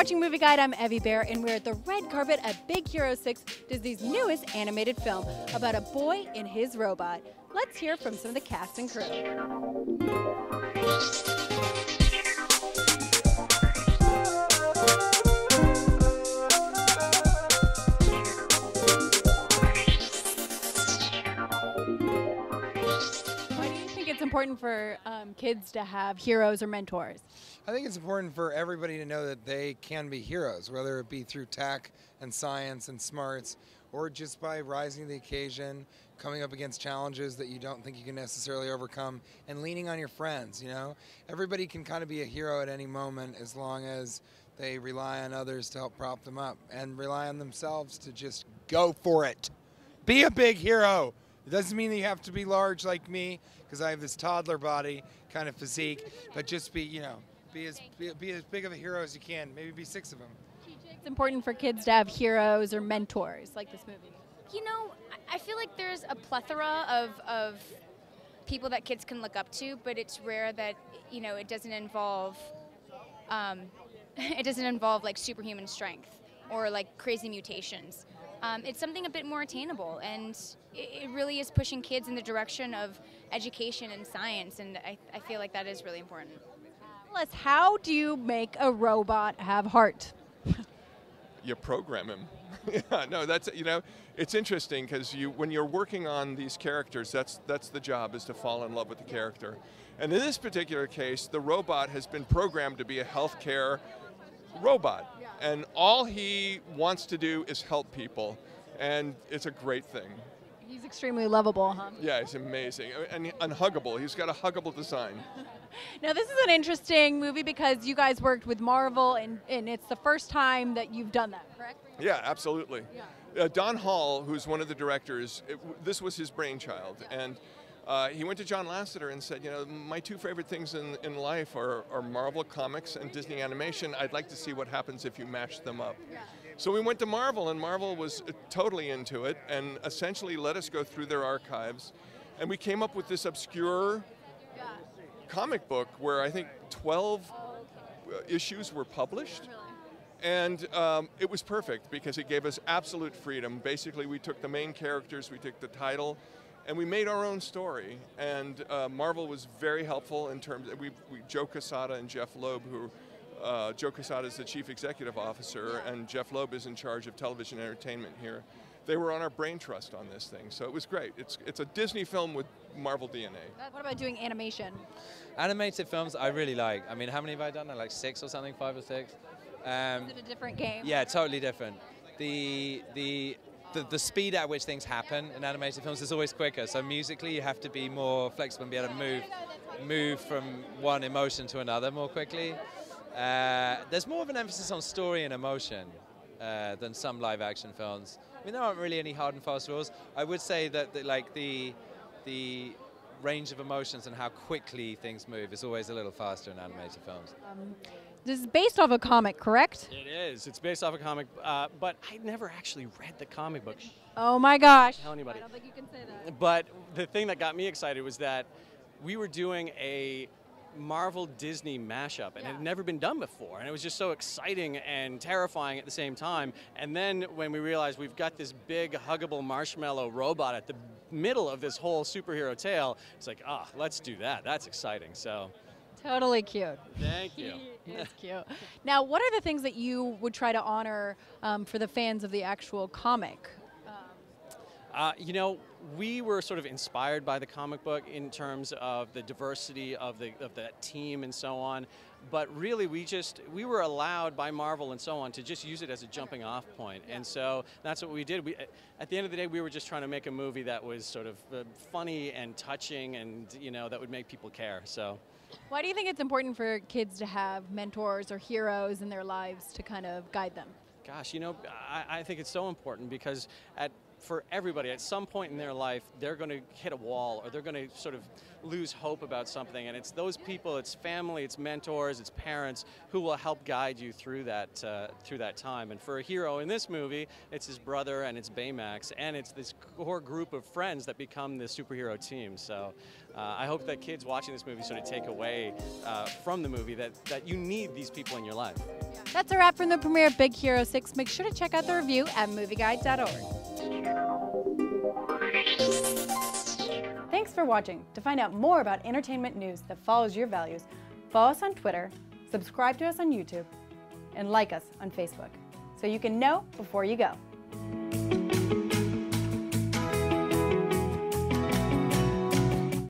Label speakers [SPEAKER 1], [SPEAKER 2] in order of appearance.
[SPEAKER 1] watching Movie Guide. I'm Evie Bear, and we're at the red carpet at Big Hero 6, Disney's newest animated film about a boy and his robot. Let's hear from some of the cast and crew. It's important for kids to have heroes or mentors?
[SPEAKER 2] I think it's important for everybody to know that they can be heroes, whether it be through tech and science and smarts, or just by rising to the occasion, coming up against challenges that you don't think you can necessarily overcome, and leaning on your friends, you know? Everybody can kind of be a hero at any moment as long as they rely on others to help prop them up and rely on themselves to just go for it. Be a big hero. It doesn't mean that you have to be large like me, because I have this toddler body kind of physique, but just be, you know, be as big of a hero as you can. Maybe be 6 of them.
[SPEAKER 1] It's important for kids to have heroes or mentors like this movie.
[SPEAKER 3] You know, I feel like there's a plethora of people that kids can look up to, but it's rare that, you know, it doesn't involve like superhuman strength or like crazy mutations. It's something a bit more attainable, and it really is pushing kids in the direction of education and science, and I feel like that is really important.
[SPEAKER 1] Tell us, how do you make a robot have heart?
[SPEAKER 4] You program him. Yeah, no, that's, you know, it's interesting because when you're working on these characters, that's the job, is to fall in love with the character. And in this particular case, the robot has been programmed to be a healthcare robot. And all he wants to do is help people, and it's a great thing.
[SPEAKER 1] He's extremely lovable, huh?
[SPEAKER 4] Yeah, he's amazing, and huggable. He's got a huggable design.
[SPEAKER 1] Now, this is an interesting movie because you guys worked with Marvel, and it's the first time that you've done that, correct?
[SPEAKER 4] Yeah, absolutely. Yeah. Don Hall, who's one of the directors, this was his brainchild, and he went to John Lasseter and said, you know, my 2 favorite things in life are Marvel Comics and Disney Animation. I'd like to see what happens if you mash them up. Yeah. So we went to Marvel, and Marvel was totally into it and essentially let us go through their archives. And we came up with this obscure comic book where I think 12 issues were published. And it was perfect because it gave us absolute freedom. Basically, we took the main characters, we took the title, and we made our own story. And Marvel was very helpful in terms of, Joe Quesada and Jeff Loeb, who, Joe Quesada is the chief executive officer, and Jeff Loeb is in charge of television entertainment here. They were on our brain trust on this thing, so it was great. It's a Disney film with Marvel DNA.
[SPEAKER 1] What about doing animation?
[SPEAKER 5] Animated films I really like. I mean, how many have I done? Like 6 or something, 5 or 6.
[SPEAKER 1] Is it a different game?
[SPEAKER 5] Yeah, totally different. The speed at which things happen in animated films is always quicker. So musically, you have to be more flexible and be able to move from one emotion to another more quickly. There's more of an emphasis on story and emotion than some live-action films. I mean, there aren't really any hard and fast rules. I would say that the range of emotions and how quickly things move is always a little faster in animated films.
[SPEAKER 1] This is based off a comic, correct?
[SPEAKER 6] It is. It's based off a comic, but I never actually read the comic book.
[SPEAKER 1] Oh my gosh.
[SPEAKER 6] Tell anybody.
[SPEAKER 1] I don't think you can say that.
[SPEAKER 6] But the thing that got me excited was that we were doing a Marvel Disney mashup, and it had never been done before, and it was just so exciting and terrifying at the same time. And then when we realized we've got this big huggable marshmallow robot at the middle of this whole superhero tale, it's like, let's do that. That's exciting. So
[SPEAKER 1] totally cute.
[SPEAKER 6] Thank you.
[SPEAKER 1] It's cute. Now, what are the things that you would try to honor for the fans of the actual comic?
[SPEAKER 6] You know, we were sort of inspired by the comic book in terms of the diversity of that team and so on, but really we were allowed by Marvel and so on to just use it as a jumping off point, and so that's what we did. At the end of the day, we were just trying to make a movie that was sort of funny and touching, and you know, that would make people care. So.
[SPEAKER 1] Why do you think it's important for kids to have mentors or heroes in their lives to kind of guide them?
[SPEAKER 6] Gosh, you know, I think it's so important because for everybody, at some point in their life, they're going to hit a wall, or they're going to sort of lose hope about something, and it's those people, it's family, it's mentors, it's parents who will help guide you through that time. And for a hero in this movie, it's his brother and it's Baymax, and it's this core group of friends that become the superhero team. So I hope that kids watching this movie sort of take away from the movie that you need these people in your life.
[SPEAKER 1] Yeah. That's a wrap from the premiere of Big Hero 6. Make sure to check out the review at movieguide.org. Thanks for watching. To find out more about entertainment news that follows your values, follow us on Twitter, subscribe to us on YouTube, and like us on Facebook, so you can know before you go.